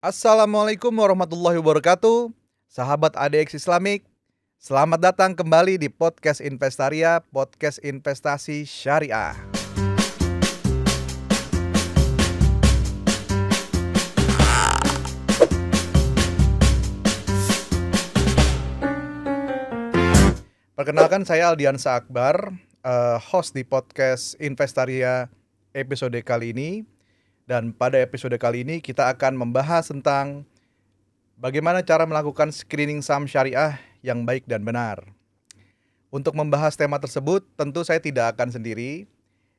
Assalamualaikum warahmatullahi wabarakatuh. Sahabat ADX Islamik, selamat datang kembali di podcast Investaria, podcast investasi syariah. Perkenalkan, saya Aldiansa Akbar, host di podcast Investaria episode kali ini. Dan pada episode kali ini kita akan membahas tentang bagaimana cara melakukan screening saham syariah yang baik dan benar. Untuk membahas tema tersebut, tentu saya tidak akan sendiri.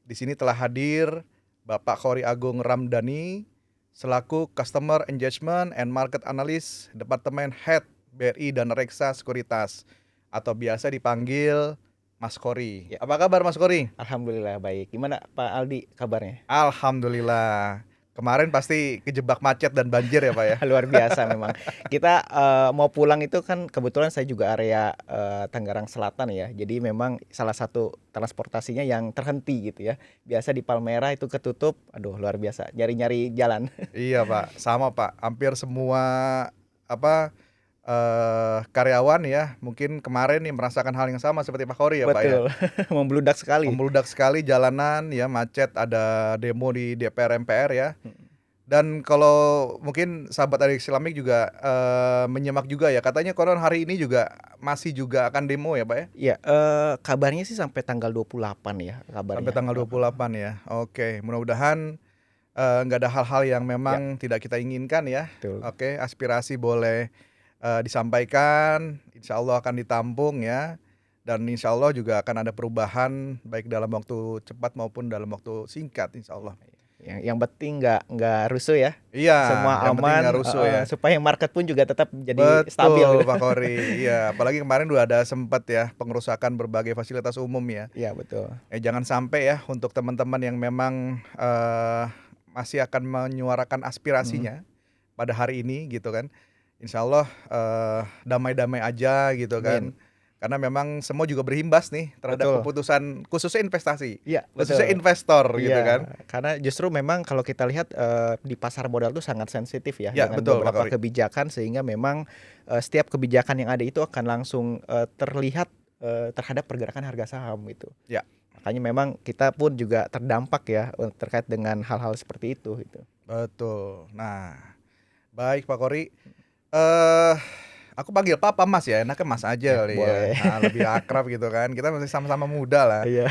Di sini telah hadir Bapak Khori Agung Ramdhani selaku Customer Engagement and Market Analyst Departemen Head BRI dan Reksa Sekuritas atau biasa dipanggil Mas Khori. Ya. Apa kabar Mas Khori? Alhamdulillah baik. Gimana Pak Aldi kabarnya? Alhamdulillah. Kemarin pasti kejebak macet dan banjir ya Pak ya? Luar biasa memang. Kita mau pulang itu kan kebetulan saya juga area Tangerang Selatan ya. Jadi memang salah satu transportasinya yang terhenti gitu ya. Biasa di Palmerah itu ketutup. Aduh luar biasa. Nyari-nyari jalan. Iya Pak, sama Pak. Hampir semua karyawan ya mungkin kemarin nih merasakan hal yang sama seperti Pak Khori ya Pak ya. Betul. Membludak sekali. Membludak sekali jalanan ya, macet, ada demo di DPR MPR ya. Dan kalau mungkin sahabat ADX Islamik juga menyimak juga ya, katanya konon hari ini juga masih juga akan demo ya Pak ya? Iya, kabarnya sih sampai tanggal 28 ya kabarnya. Sampai tanggal 28 ya. Oke, mudah-mudahan nggak ada hal-hal yang memang tidak kita inginkan ya. Betul. Oke, aspirasi boleh disampaikan, insya Allah akan ditampung ya. Dan insya Allah juga akan ada perubahan baik dalam waktu cepat maupun dalam waktu singkat insya Allah. Yang penting nggak rusuh ya. Iya, Semua yang penting aman, nggak rusuh ya. supaya market pun juga tetap jadi Betul, stabil gitu. Pak Khori. Iya, apalagi kemarin udah ada sempat ya pengerusakan berbagai fasilitas umum ya. Iya betul. Jangan sampai ya untuk teman-teman yang memang masih akan menyuarakan aspirasinya pada hari ini gitu kan. Insya Allah damai-damai aja gitu kan. Karena memang semua juga berimbas nih terhadap Betul. keputusan khususnya investasi. Iya, Khususnya betul. investor gitu Iya, kan. karena justru memang kalau kita lihat di pasar modal itu sangat sensitif ya, Ya, dengan betul, Pak beberapa Khori. kebijakan sehingga memang setiap kebijakan yang ada itu akan langsung terlihat terhadap pergerakan harga saham gitu. Ya. Makanya memang kita pun juga terdampak ya terkait dengan hal-hal seperti itu gitu. Betul. Nah, baik Pak Khori. Aku panggil Papa Mas ya, enaknya Mas aja Ya, kali boleh. ya. Nah, lebih akrab gitu kan. Kita masih sama-sama muda lah. Iya.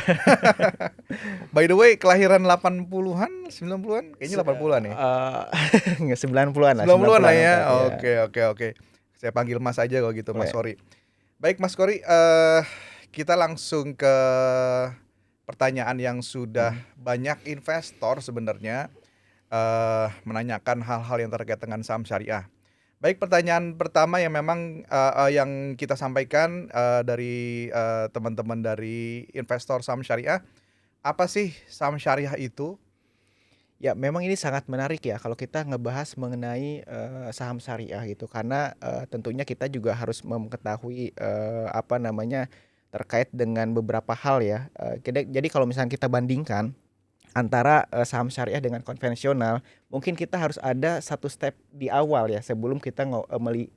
By the way, kelahiran 80-an, 90-an? Kayaknya 80-an ya. 90-an lah. 90-an lah ya. Iya. Oke. Saya panggil Mas aja kalau gitu, Mas Khori. Boleh. Baik Mas Khori, kita langsung ke pertanyaan yang sudah banyak investor sebenarnya menanyakan hal-hal yang terkait dengan saham syariah. Baik, pertanyaan pertama yang memang yang kita sampaikan dari teman-teman dari investor saham syariah, apa sih saham syariah itu? Ya, memang ini sangat menarik ya kalau kita ngebahas mengenai saham syariah gitu, karena tentunya kita juga harus mengetahui terkait dengan beberapa hal ya. Jadi kalau misalnya kita bandingkan antara saham syariah dengan konvensional, mungkin kita harus ada satu step di awal ya sebelum kita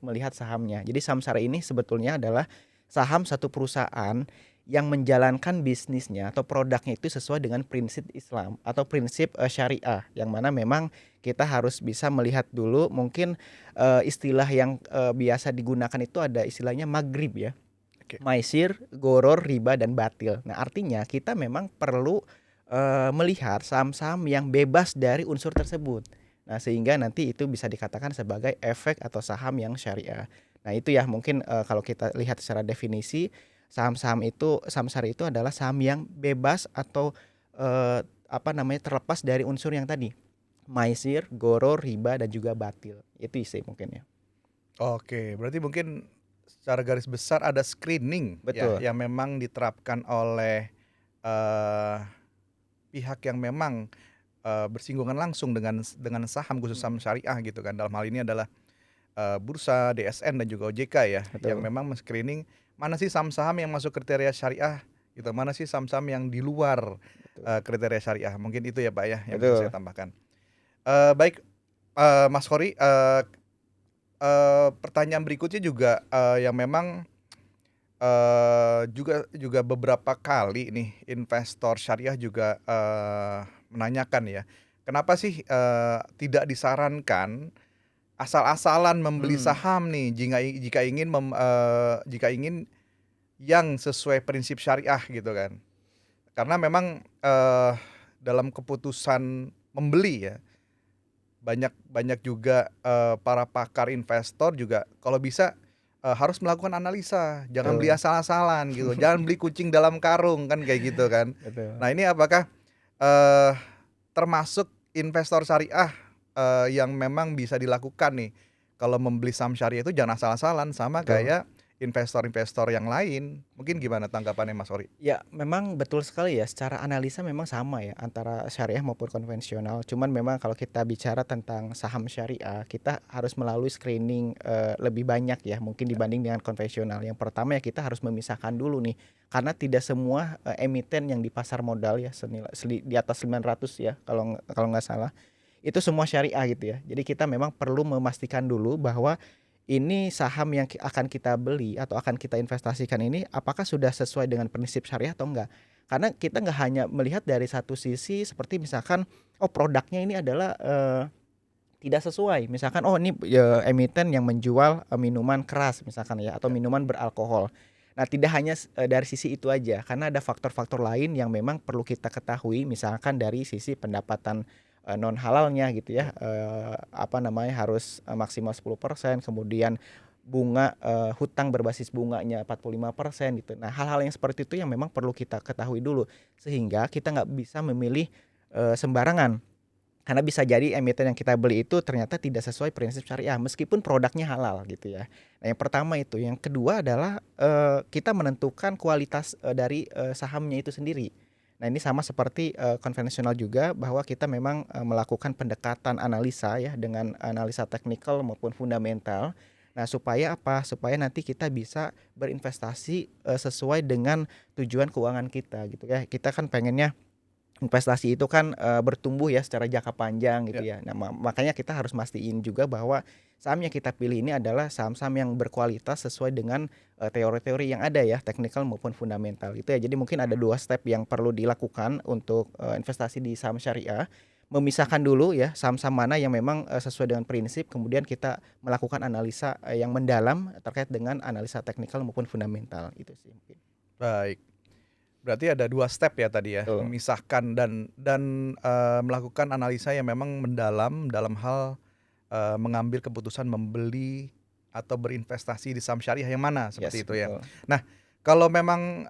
melihat sahamnya. Jadi saham syariah ini sebetulnya adalah saham satu perusahaan yang menjalankan bisnisnya atau produknya itu sesuai dengan prinsip Islam atau prinsip syariah, yang mana memang kita harus bisa melihat dulu mungkin istilah yang biasa digunakan itu ada istilahnya maghrib ya. Oke. Maisir, goror, riba, dan batil. Nah artinya kita memang perlu melihat saham-saham yang bebas dari unsur tersebut. Nah sehingga nanti itu bisa dikatakan sebagai efek atau saham yang syariah. Nah itu ya mungkin kalau kita lihat secara definisi, saham syariah itu adalah saham yang bebas atau terlepas dari unsur yang tadi, maisir, goror, riba, dan juga batil. Itu sih mungkin ya. Oke, berarti mungkin secara garis besar ada screening ya, Betul. yang memang diterapkan oleh pihak yang memang bersinggungan langsung dengan saham khusus saham syariah gitu kan. Dalam hal ini adalah bursa, DSN dan juga OJK ya. Betul. Yang memang men-screening mana sih saham-saham yang masuk kriteria syariah gitu, mana sih saham-saham yang di luar kriteria syariah. Mungkin itu ya Pak ya yang bisa Betul. saya tambahkan. Baik Mas Khory, pertanyaan berikutnya juga, yang memang, juga juga beberapa kali nih investor syariah juga, menanyakan ya, kenapa sih, tidak disarankan asal-asalan membeli Hmm, saham nih jika ingin yang sesuai prinsip syariah gitu kan. Karena memang, dalam keputusan membeli ya, banyak banyak juga, para pakar investor juga kalau bisa, harus melakukan analisa, jangan beli betul. asal-asalan gitu, jangan beli kucing dalam karung kan kayak gitu kan. Betul. Nah ini apakah, eee, termasuk investor syariah, yang memang bisa dilakukan nih, kalau membeli saham syariah itu jangan asal-asalan sama Betul. kayak investor-investor yang lain, mungkin gimana tanggapannya Mas Ori? Ya, memang betul sekali ya. Secara analisa memang sama ya antara syariah maupun konvensional. Cuman memang kalau kita bicara tentang saham syariah, kita harus melalui screening lebih banyak ya mungkin dibanding dengan konvensional. Yang pertama ya kita harus memisahkan dulu nih, karena tidak semua emiten yang di pasar modal ya senilai di atas 900 ya kalau nggak salah itu semua syariah gitu ya. Jadi kita memang perlu memastikan dulu bahwa ini saham yang akan kita beli atau akan kita investasikan ini apakah sudah sesuai dengan prinsip syariah atau enggak. Karena kita nggak hanya melihat dari satu sisi seperti misalkan oh produknya ini adalah tidak sesuai. Misalkan oh ini emiten yang menjual minuman keras misalkan ya atau Ya. minuman beralkohol. Nah, tidak hanya dari sisi itu aja karena ada faktor-faktor lain yang memang perlu kita ketahui misalkan dari sisi pendapatan non halalnya gitu ya. Ya. Apa namanya harus maksimal 10%, kemudian bunga hutang berbasis bunganya 45% gitu. Nah, hal-hal yang seperti itu yang memang perlu kita ketahui dulu sehingga kita nggak bisa memilih sembarangan. Karena bisa jadi emiten yang kita beli itu ternyata tidak sesuai prinsip syariah meskipun produknya halal gitu ya. Nah, yang pertama itu, yang kedua adalah kita menentukan kualitas dari sahamnya itu sendiri. Nah, ini sama seperti konvensional juga bahwa kita memang melakukan pendekatan analisa ya dengan analisa teknikal maupun fundamental. Nah, supaya apa? Supaya nanti kita bisa berinvestasi sesuai dengan tujuan keuangan kita gitu ya. Kita kan pengennya investasi itu kan bertumbuh ya secara jangka panjang Ya. gitu ya. Nah, makanya kita harus mastiin juga bahwa saham yang kita pilih ini adalah saham-saham yang berkualitas sesuai dengan teori-teori yang ada ya, teknikal maupun fundamental itu ya. Jadi mungkin ada 2 step yang perlu dilakukan untuk investasi di saham syariah. Memisahkan dulu ya saham-saham mana yang memang sesuai dengan prinsip, kemudian kita melakukan analisa yang mendalam terkait dengan analisa teknikal maupun fundamental itu sih mungkin. Baik. Berarti ada 2 step ya tadi ya, Betul. memisahkan dan, melakukan analisa yang memang mendalam dalam hal, mengambil keputusan membeli atau berinvestasi di saham syariah yang mana, Yes, seperti itu ya. betul. Nah, kalau memang,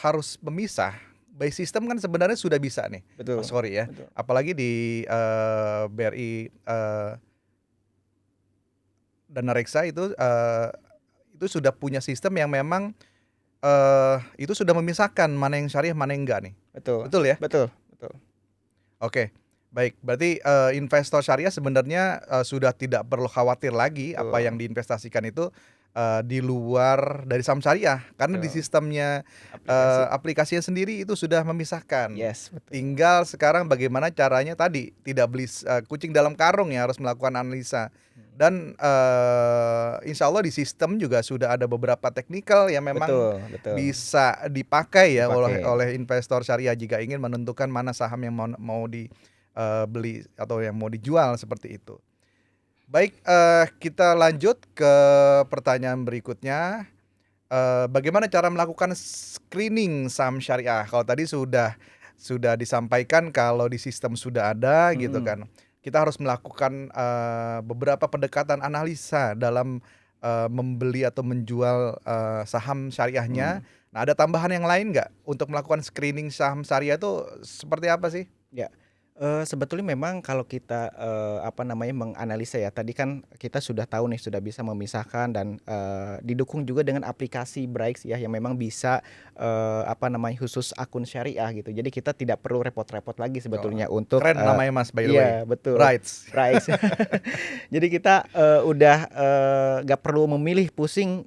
harus memisah, by system kan sebenarnya sudah bisa nih, Mas Betul. Khory ya. Betul. Apalagi di, BRI, Dana Reksa itu sudah punya sistem yang memang, itu sudah memisahkan mana yang syariah, mana yang enggak nih. Betul. Betul ya? Betul. Betul. Oke, baik. Berarti, investor syariah sebenarnya, sudah tidak perlu khawatir lagi apa yang Betul, diinvestasikan itu, di luar dari saham syariah. Karena di betul. sistemnya, Aplikasi. aplikasinya sendiri itu sudah memisahkan. Yes, betul. Tinggal sekarang bagaimana caranya tadi, tidak beli kucing dalam karung ya, harus melakukan analisa. Mhm. Dan, insya Allah di sistem juga sudah ada beberapa teknikal yang memang Betul, betul. bisa dipakai ya oleh Dipakai. oleh investor syariah jika ingin menentukan mana saham yang mau beli atau yang mau dijual seperti itu. Baik, kita lanjut ke pertanyaan berikutnya, bagaimana cara melakukan screening saham syariah? Kalau tadi sudah disampaikan kalau di sistem sudah ada gitu Mhm, kan. Kita harus melakukan, beberapa pendekatan analisa dalam, membeli atau menjual, saham syariahnya. mhm. Nah, ada tambahan yang lain nggak untuk melakukan screening saham syariah itu seperti apa sih? Ya, sebetulnya memang kalau kita apa namanya, menganalisa ya, tadi kan kita sudah tahu nih, sudah bisa memisahkan dan didukung juga dengan aplikasi Bright ya, yang memang bisa apa namanya, khusus akun syariah gitu. Jadi kita tidak perlu repot-repot lagi Oh, sebetulnya untuk keren namanya Mas by the way, iya betul, Brights. Bright. Jadi kita udah nggak perlu memilih pusing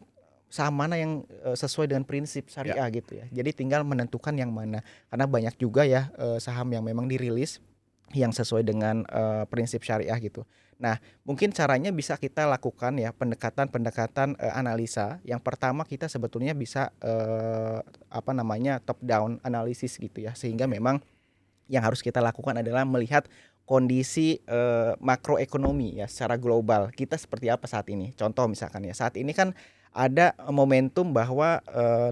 saham mana yang sesuai dengan prinsip Ya. syariah gitu ya. Jadi tinggal menentukan yang mana. Karena banyak juga ya saham yang memang dirilis yang sesuai dengan prinsip syariah gitu. Nah, mungkin caranya bisa kita lakukan ya pendekatan-pendekatan analisa. Yang pertama kita sebetulnya bisa apa namanya top down analisis gitu ya. Sehingga Oke. memang yang harus kita lakukan adalah melihat kondisi makroekonomi ya secara global. Kita seperti apa saat ini? Contoh misalkan ya, saat ini kan ada momentum bahwa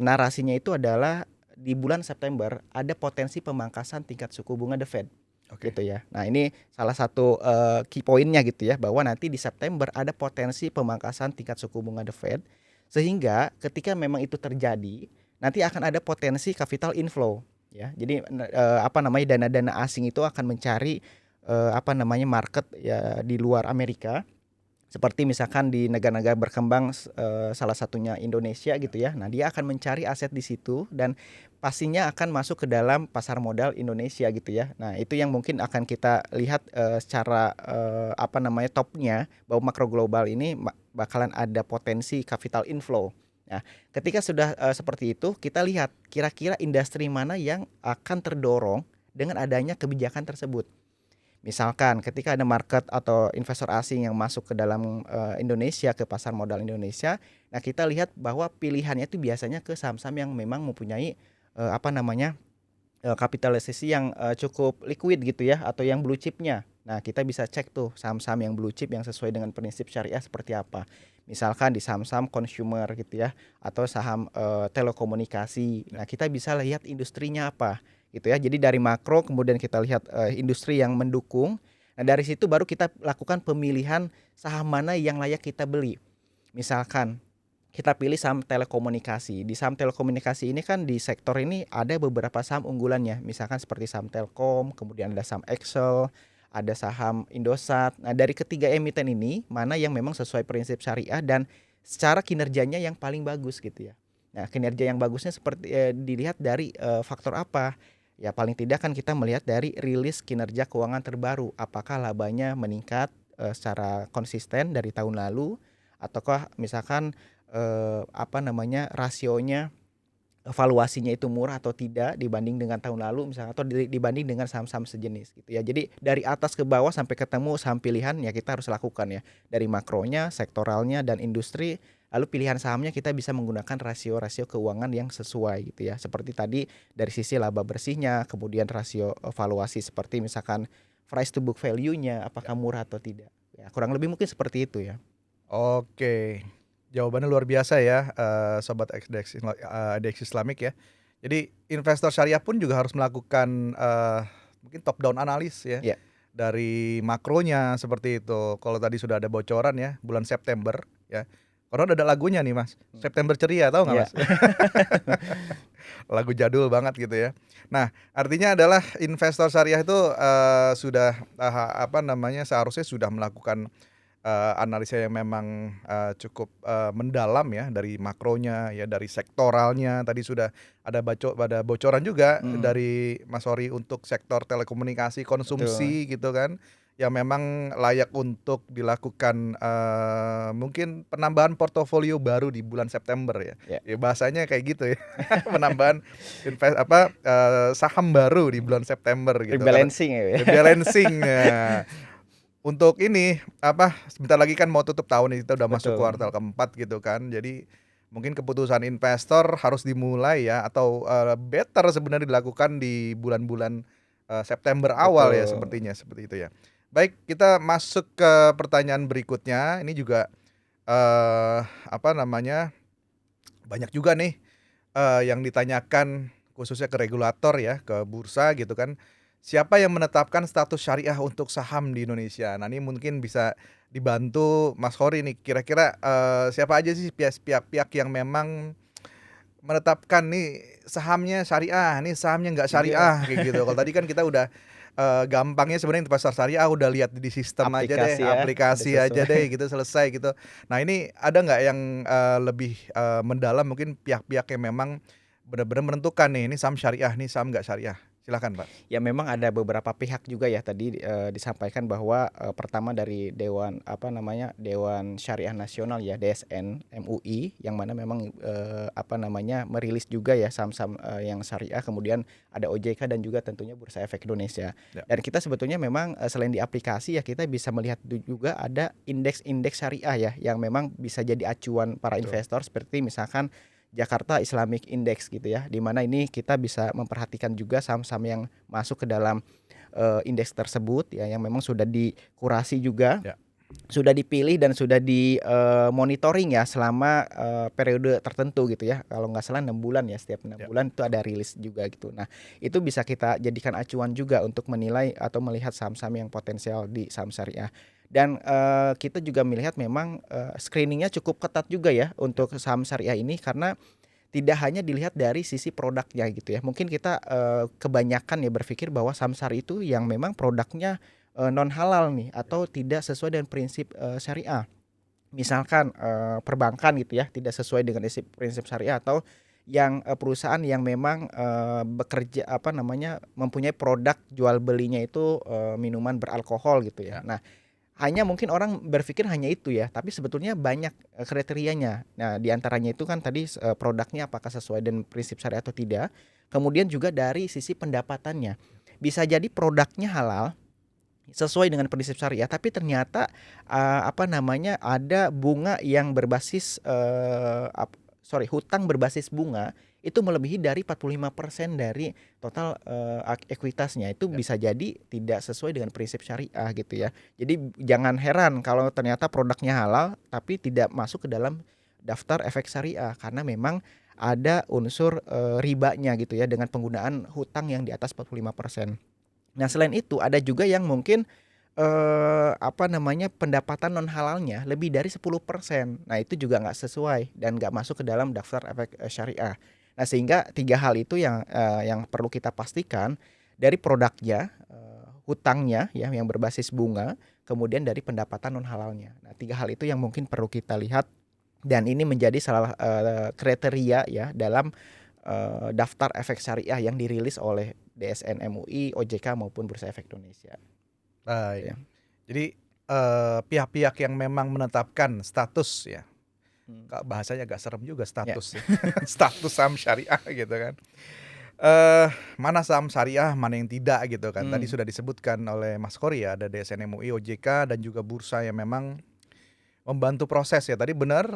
narasinya itu adalah di bulan September ada potensi pemangkasan tingkat suku bunga The Fed Oke. gitu ya. Nah, ini salah satu key point-nya gitu ya, bahwa nanti di September ada potensi pemangkasan tingkat suku bunga The Fed, sehingga ketika memang itu terjadi, nanti akan ada potensi capital inflow ya. Jadi apa namanya dana-dana asing itu akan mencari apa namanya market ya di luar Amerika, seperti misalkan di negara-negara berkembang salah satunya Indonesia gitu ya. Nah, dia akan mencari aset di situ dan pastinya akan masuk ke dalam pasar modal Indonesia gitu ya. Nah, itu yang mungkin akan kita lihat secara apa namanya topnya, bahwa makro global ini bakalan ada potensi capital inflow. Nah, ketika sudah seperti itu, kita lihat kira-kira industri mana yang akan terdorong dengan adanya kebijakan tersebut. Misalkan ketika ada market atau investor asing yang masuk ke dalam Indonesia, ke pasar modal Indonesia, nah kita lihat bahwa pilihannya itu biasanya ke saham-saham yang memang mempunyai apa namanya kapitalisasi yang cukup liquid gitu ya, atau yang blue chipnya. Nah, kita bisa cek tuh saham-saham yang blue chip yang sesuai dengan prinsip syariah seperti apa. Misalkan di saham-saham consumer gitu ya, atau saham telekomunikasi. Nah, kita bisa lihat industrinya apa gitu ya. Jadi dari makro kemudian kita lihat industri yang mendukung. Nah, dari situ baru kita lakukan pemilihan saham mana yang layak kita beli. Misalkan kita pilih saham telekomunikasi. Di saham telekomunikasi ini kan di sektor ini ada beberapa saham unggulannya. Misalkan seperti saham Telkom, kemudian ada saham Excel, ada saham Indosat. Nah, dari ketiga emiten ini mana yang memang sesuai prinsip syariah dan secara kinerjanya yang paling bagus gitu ya. Nah, kinerja yang bagusnya seperti dilihat dari faktor apa? Ya paling tidak kan kita melihat dari rilis kinerja keuangan terbaru. Apakah labanya meningkat secara konsisten dari tahun lalu, ataukah misalkan apa namanya rasionya, valuasinya itu murah atau tidak dibanding dengan tahun lalu misalnya, atau dibanding dengan saham-saham sejenis gitu ya. Jadi dari atas ke bawah sampai ketemu saham pilihan ya kita harus lakukan ya. Dari makronya, sektoralnya dan industri, lalu pilihan sahamnya kita bisa menggunakan rasio-rasio keuangan yang sesuai gitu ya. Seperti tadi dari sisi laba bersihnya, kemudian rasio valuasi seperti misalkan price to book value-nya apakah murah atau tidak. Ya, kurang lebih mungkin seperti itu ya. Oke, jawabannya luar biasa ya, sobat Dex Islamic ya. Jadi investor syariah pun juga harus melakukan, mungkin top down analis ya, Ya. dari makronya seperti itu. Kalau tadi sudah ada bocoran ya, bulan September ya, karena udah ada lagunya nih Mas, September Ceria, tahu nggak Ya. Mas? Lagu jadul banget gitu ya. Nah, artinya adalah investor syariah itu, sudah, apa namanya, seharusnya sudah melakukan analisa yang memang, cukup, mendalam ya dari makronya ya, dari sektoralnya tadi sudah ada bocoran juga Hmm, dari Mas Hori untuk sektor telekomunikasi betul. konsumsi gitu kan, yang memang layak untuk dilakukan, mungkin penambahan portofolio baru di bulan September ya. Ya. Ya bahasanya kayak gitu ya, penambahan saham baru di bulan September gitu karena Rebalancing ya. rebalancing ya. Untuk ini, apa, sebentar lagi kan mau tutup tahun nih, kita udah masuk Betul. kuartal keempat gitu kan. Jadi mungkin keputusan investor harus dimulai ya atau, better sebenarnya dilakukan di bulan-bulan, September awal ya Betul. sepertinya, seperti itu ya. Baik, kita masuk ke pertanyaan berikutnya. Ini juga, apa namanya, banyak juga nih, yang ditanyakan khususnya ke regulator ya, ke bursa gitu kan. Siapa yang menetapkan status syariah untuk saham di Indonesia? Nah, ini mungkin bisa dibantu Mas Hori nih. Kira-kira, siapa aja sih pihak-pihak yang memang menetapkan nih sahamnya syariah, nih sahamnya nggak Iya. syariah kayak gitu. Kalau tadi kan kita udah, gampangnya sebenarnya investor syariah udah lihat di sistem aja deh, Aplikasi ya, udah aplikasi aja deh sesuai. gitu selesai gitu. Nah ini ada nggak yang, lebih, mendalam mungkin pihak-pihak yang memang benar-benar menentukan nih, ini saham syariah, nih saham nggak syariah. Silakan Pak. Ya memang ada beberapa pihak juga ya tadi disampaikan bahwa pertama dari Dewan Syariah Nasional ya DSN MUI yang mana memang merilis juga ya saham-saham yang syariah, kemudian ada OJK dan juga tentunya Bursa Efek Indonesia. Ya. Dan kita sebetulnya memang selain di aplikasi ya kita bisa melihat juga ada indeks-indeks syariah ya yang memang bisa jadi acuan para Betul. investor seperti misalkan Jakarta Islamic Index gitu ya, di mana ini kita bisa memperhatikan juga saham-saham yang masuk ke dalam indeks tersebut ya, yang memang sudah dikurasi juga, Ya. sudah dipilih dan sudah di monitoring ya selama periode tertentu gitu ya. Kalau nggak salah 6 bulan ya, setiap 6 Ya. bulan itu ada rilis juga gitu. Nah itu bisa kita jadikan acuan juga untuk menilai atau melihat saham-saham yang potensial di saham syariah. Dan kita juga melihat memang screeningnya cukup ketat juga ya untuk saham syariah ini, karena tidak hanya dilihat dari sisi produknya gitu ya. Mungkin kita kebanyakan ya berpikir bahwa saham syariah itu yang memang produknya non halal nih atau tidak sesuai dengan prinsip syariah. Misalkan perbankan gitu ya, tidak sesuai dengan prinsip syariah, atau yang perusahaan yang memang bekerja mempunyai produk jual belinya itu minuman beralkohol gitu ya. Ya. Nah, hanya mungkin orang berpikir hanya itu ya, tapi sebetulnya banyak kriterianya. Nah, di antaranya itu kan tadi produknya apakah sesuai dengan prinsip syariah atau tidak. Kemudian juga dari sisi pendapatannya. Bisa jadi produknya halal, sesuai dengan prinsip syariah, tapi ternyata ada bunga yang berbasis hutang berbasis bunga itu melebihi dari 45% dari total ekuitasnya. Itu Ya. bisa jadi tidak sesuai dengan prinsip syariah gitu ya. Jadi jangan heran kalau ternyata produknya halal tapi tidak masuk ke dalam daftar efek syariah, karena memang ada unsur ribanya gitu ya dengan penggunaan hutang yang di atas 45%. Nah, selain itu ada juga yang mungkin pendapatan non halalnya lebih dari 10%. Nah, itu juga nggak sesuai dan nggak masuk ke dalam daftar efek syariah. Nah, sehingga 3 hal itu yang perlu kita pastikan dari produknya, hutangnya ya yang berbasis bunga, kemudian dari pendapatan non halalnya. Nah, 3 hal itu yang mungkin perlu kita lihat, dan ini menjadi salah kriteria ya dalam daftar efek syariah yang dirilis oleh DSN MUI, OJK maupun Bursa Efek Indonesia. Baik. Ya. Jadi pihak-pihak yang memang menetapkan status ya. Bahasanya agak serem juga Ya. status ya. Status saham syariah gitu kan. Mana saham syariah, mana yang tidak gitu kan. Tadi sudah disebutkan oleh Mas Kory ya, ada DSN MUI, OJK dan juga bursa yang memang membantu proses ya. Tadi benar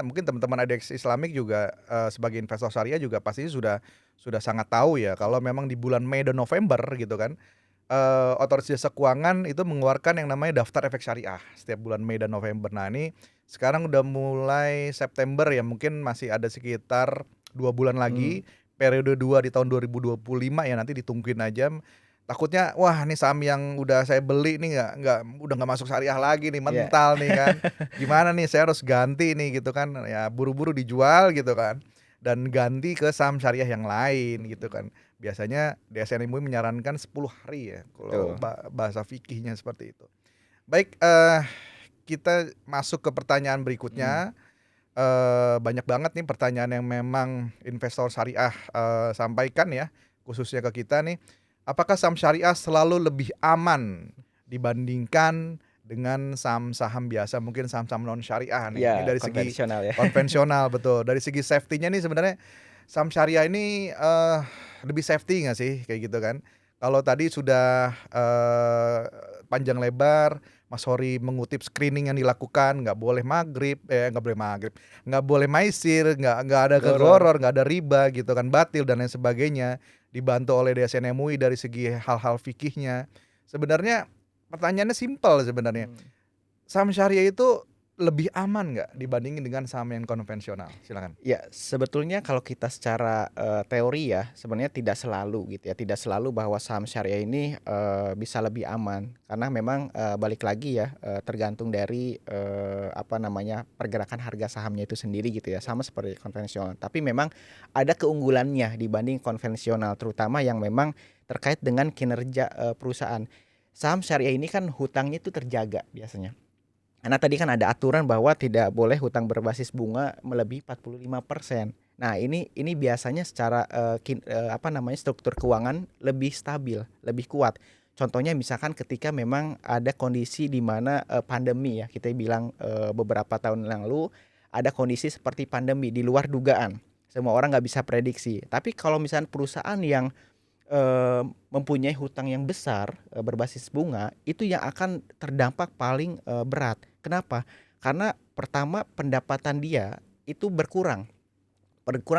mungkin teman-teman IDX Islamic juga sebagai investor syariah juga pasti sudah sangat tahu ya kalau memang di bulan Mei dan November gitu kan. Otoritas Jasa Keuangan itu mengeluarkan yang namanya daftar efek syariah setiap bulan Mei dan November. Nah, ini sekarang udah mulai September ya, mungkin masih ada sekitar 2 bulan lagi periode 2 di tahun 2025 ya, nanti ditungguin aja. Takutnya wah ini saham yang udah saya beli nih udah nggak masuk syariah lagi nih, Ya. mental nih kan. Gimana nih saya harus ganti nih gitu kan. Ya buru-buru dijual gitu kan. Dan ganti ke saham syariah yang lain gitu kan. Biasanya DSN MUI menyarankan 10 hari ya kalau Betul. bahasa fikihnya seperti itu. Baik, kita masuk ke pertanyaan berikutnya. Banyak banget nih pertanyaan yang memang investor syariah sampaikan ya, khususnya ke kita nih. Apakah saham syariah selalu lebih aman dibandingkan dengan saham-saham biasa, mungkin saham-saham non syariah nih? Ini Ya, dari segi konvensional ya. konvensional betul. Dari segi safety-nya nih sebenarnya saham syariah ini lebih safety nggak sih kayak gitu kan? Kalau tadi sudah panjang lebar Mas Hory mengutip screening yang dilakukan, nggak boleh nggak boleh maisir, nggak ada Goror. kegoror, nggak ada riba gitu kan, batil dan lain sebagainya. Dibantu oleh DSN MUI dari segi hal-hal fikihnya. Sebenarnya pertanyaannya simpel sebenarnya. Saham syariah itu lebih aman nggak dibandingin dengan saham yang konvensional? Silakan. Ya, sebetulnya kalau kita secara teori ya, sebenarnya tidak selalu gitu ya, tidak selalu bahwa saham syariah ini bisa lebih aman, karena memang balik lagi ya, tergantung dari pergerakan harga sahamnya itu sendiri gitu ya, sama seperti konvensional. Tapi memang ada keunggulannya dibanding konvensional, terutama yang memang terkait dengan kinerja perusahaan. Saham syariah ini kan hutangnya itu terjaga biasanya. Karena tadi kan ada aturan bahwa tidak boleh hutang berbasis bunga melebihi 45%. Nah, ini biasanya secara struktur keuangan lebih stabil, lebih kuat. Contohnya misalkan ketika memang ada kondisi di mana pandemi ya, kita bilang beberapa tahun lalu ada kondisi seperti pandemi di luar dugaan. Semua orang nggak bisa prediksi. Tapi kalau misalnya perusahaan yang mempunyai hutang yang besar berbasis bunga, itu yang akan terdampak paling berat. Kenapa? Karena pertama pendapatan dia itu berkurang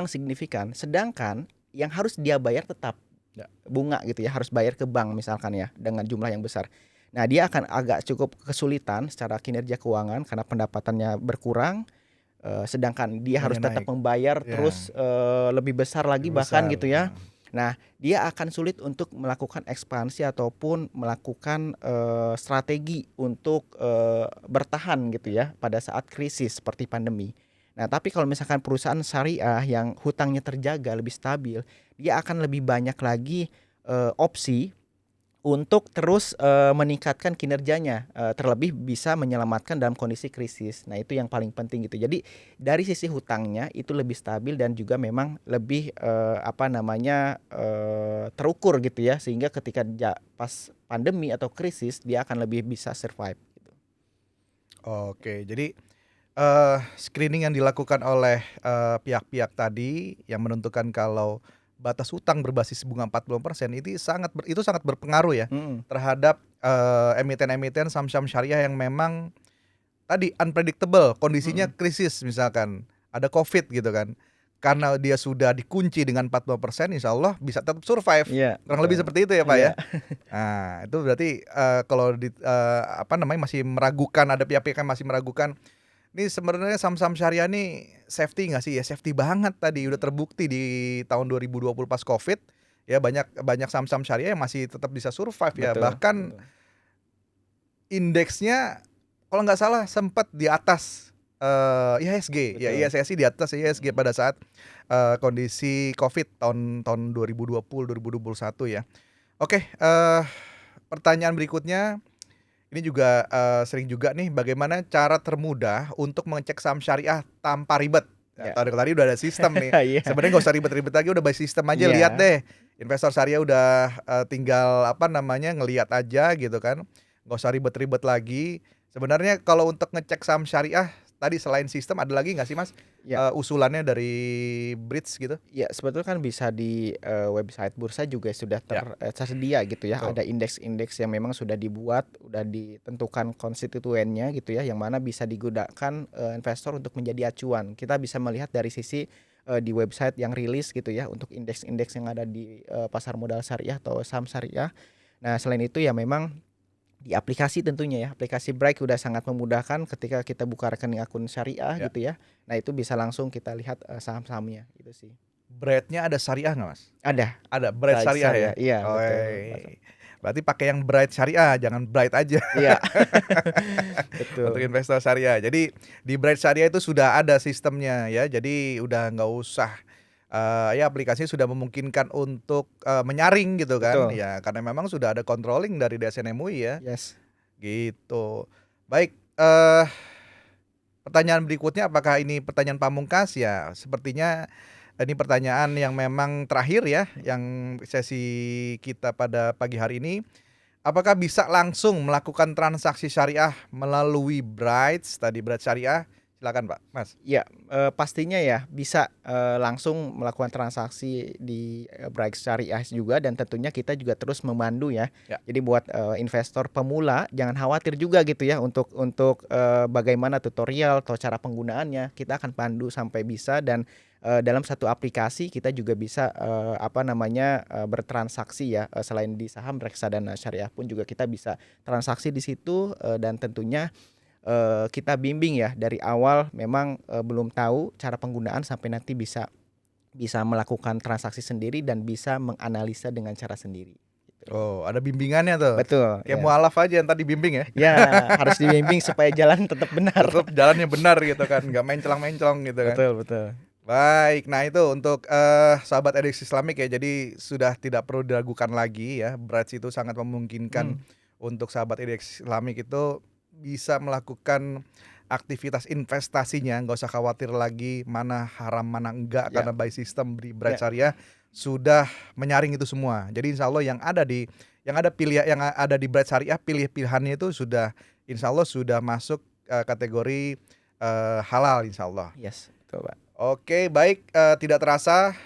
signifikan, sedangkan yang harus dia bayar tetap bunga gitu ya, harus bayar ke bank misalkan ya dengan jumlah yang besar. Nah, dia akan agak cukup kesulitan secara kinerja keuangan karena pendapatannya berkurang, sedangkan dia harus Bunganya tetap naik. membayar Ya, terus lebih besar lagi lebih bahkan besar. gitu ya. Nah, dia akan sulit untuk melakukan ekspansi ataupun melakukan strategi untuk bertahan gitu ya pada saat krisis seperti pandemi. Nah, tapi kalau misalkan perusahaan syariah yang hutangnya terjaga lebih stabil, dia akan lebih banyak lagi opsi untuk terus meningkatkan kinerjanya, terlebih bisa menyelamatkan dalam kondisi krisis. Nah, itu yang paling penting gitu. Jadi dari sisi hutangnya itu lebih stabil dan juga memang lebih terukur gitu ya, sehingga ketika pas pandemi atau krisis dia akan lebih bisa survive gitu. Oke, jadi screening yang dilakukan oleh pihak-pihak tadi yang menentukan kalau batas hutang berbasis bunga 40% itu sangat berpengaruh ya Mhm, terhadap emiten-emiten saham-saham syariah yang memang tadi unpredictable, kondisinya mhm. krisis misalkan, ada Covid gitu kan. Karena dia sudah dikunci dengan 40%, insya Allah bisa tetap survive. Iya, Kurang lebih betul. seperti itu ya, Pak, Iya. ya? Nah, itu berarti, kalau masih meragukan, ada pihak-pihak yang masih meragukan, ini sebenarnya saham-saham syariah nih safety nggak sih? Ya safety banget tadi, udah terbukti di tahun 2020 pas Covid, ya banyak banyak saham-saham syariah yang masih tetap bisa survive ya. Betul, Bahkan betul. indeksnya kalau nggak salah sempat di atas IHSG, ya Betul. IHSG di atas IHSG Mhm. pada saat kondisi Covid tahun tahun 2020, 2021 ya. Oke, pertanyaan berikutnya ini juga sering juga nih, bagaimana cara termudah untuk mengecek saham syariah tanpa ribet? Ya, Ya. tadi udah ada sistem nih. Iya. Sebenarnya nggak usah ribet-ribet lagi, udah by sistem aja, lihat Iya. deh. Investor syariah udah tinggal ngelihat aja gitu kan. Nggak usah ribet-ribet lagi. Sebenarnya kalau untuk ngecek saham syariah tadi selain sistem ada lagi nggak sih, Mas? Ya. Usulannya dari Bridge gitu? Ya, sebetulnya kan bisa di website bursa juga sudah Ya, tersedia gitu ya. betul. Ada indeks-indeks yang memang sudah dibuat, udah ditentukan konstituennya gitu ya, yang mana bisa digunakan investor untuk menjadi acuan. Kita bisa melihat dari sisi di website yang rilis gitu ya untuk indeks-indeks yang ada di pasar modal syariah atau saham syariah. Nah, selain itu ya memang di aplikasi tentunya ya, aplikasi Bright udah sangat memudahkan ketika kita buka rekening akun syariah Ya. gitu ya. Nah, itu bisa langsung kita lihat saham-sahamnya gitu sih. Bright-nya ada syariah nggak, Mas? Ada. Ada, Bright Bright Syariah ya? Syariah, iya betul, Mas. Oi, berarti pakai yang Bright Syariah, jangan Bright aja Iya. untuk Betul. investor syariah. Jadi di Bright Syariah itu sudah ada sistemnya ya, jadi udah nggak usah ya aplikasinya sudah memungkinkan untuk menyaring gitu kan, Betul. ya karena memang sudah ada controlling dari DSN MUI ya, Yes. gitu. Baik, pertanyaan berikutnya apakah ini pertanyaan pamungkas? Ya sepertinya ini pertanyaan yang memang terakhir ya, yang sesi kita pada pagi hari ini. Apakah bisa langsung melakukan transaksi syariah melalui Bright Syariah? Silakan Pak, Mas. Ya, pastinya ya bisa langsung melakukan transaksi di Bright Syariah juga dan tentunya kita juga terus memandu ya. Ya. Jadi buat investor pemula jangan khawatir juga gitu ya untuk bagaimana tutorial atau cara penggunaannya, kita akan pandu sampai bisa dan dalam satu aplikasi kita juga bisa bertransaksi ya, selain di saham, reksadana syariah pun juga kita bisa transaksi di situ dan tentunya kita bimbing ya dari awal memang belum tahu cara penggunaan sampai nanti bisa melakukan transaksi sendiri dan bisa menganalisa dengan cara sendiri gitu. Oh, ada bimbingannya tuh. Betul, Kayak ya. mualaf aja yang tadi bimbing ya. Ya, harus dibimbing supaya jalan tetap benar. Tetap jalannya benar gitu kan, nggak menclang-menclong gitu kan. Betul, betul. Baik, nah itu untuk sahabat edukasi Islamik ya, jadi sudah tidak perlu diragukan lagi ya, Bright itu sangat memungkinkan Mhm. untuk sahabat edukasi Islamik itu bisa melakukan aktivitas investasinya, nggak usah khawatir lagi mana haram mana enggak, Ya. karena by system di Bright Ya. Syariah sudah menyaring itu semua. Jadi insya Allah yang ada di Bright Syariah, pilihannya itu sudah insya Allah sudah masuk kategori halal insya Allah. Yes, betul Pak. Oke, baik, tidak terasa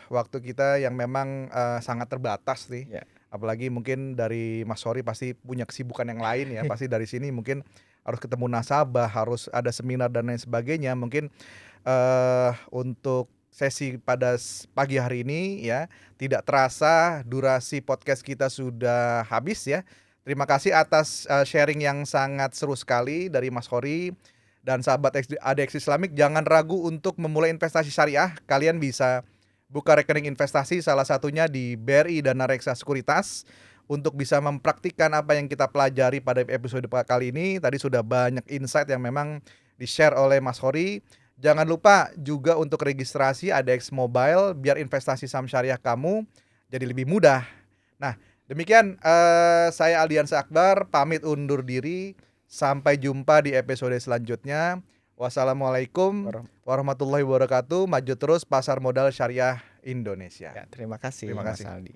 waktu kita yang memang sangat terbatas nih. Ya. Apalagi mungkin dari Mas Hori pasti punya kesibukan yang lain ya. Pasti dari sini mungkin harus ketemu nasabah, harus ada seminar dan lain sebagainya. Mungkin untuk sesi pada pagi hari ini ya, tidak terasa durasi podcast kita sudah habis ya. Terima kasih atas sharing yang sangat seru sekali dari Mas Hori. Dan sahabat ADX Islamik, jangan ragu untuk memulai investasi syariah. Kalian bisa buka rekening investasi salah satunya di BRI Dana Reksa Sekuritas untuk bisa mempraktikkan apa yang kita pelajari pada episode kali ini. Tadi sudah banyak insight yang memang di-share oleh Mas Hori. Jangan lupa juga untuk registrasi ADX Mobile biar investasi saham syariah kamu jadi lebih mudah. Nah, demikian saya Aldiansa Akbar pamit undur diri. Sampai jumpa di episode selanjutnya. Wassalamualaikum warahmatullahi wabarakatuh. Maju terus pasar modal syariah Indonesia. Ya, terima kasih Terima Mas kasih. Aldi.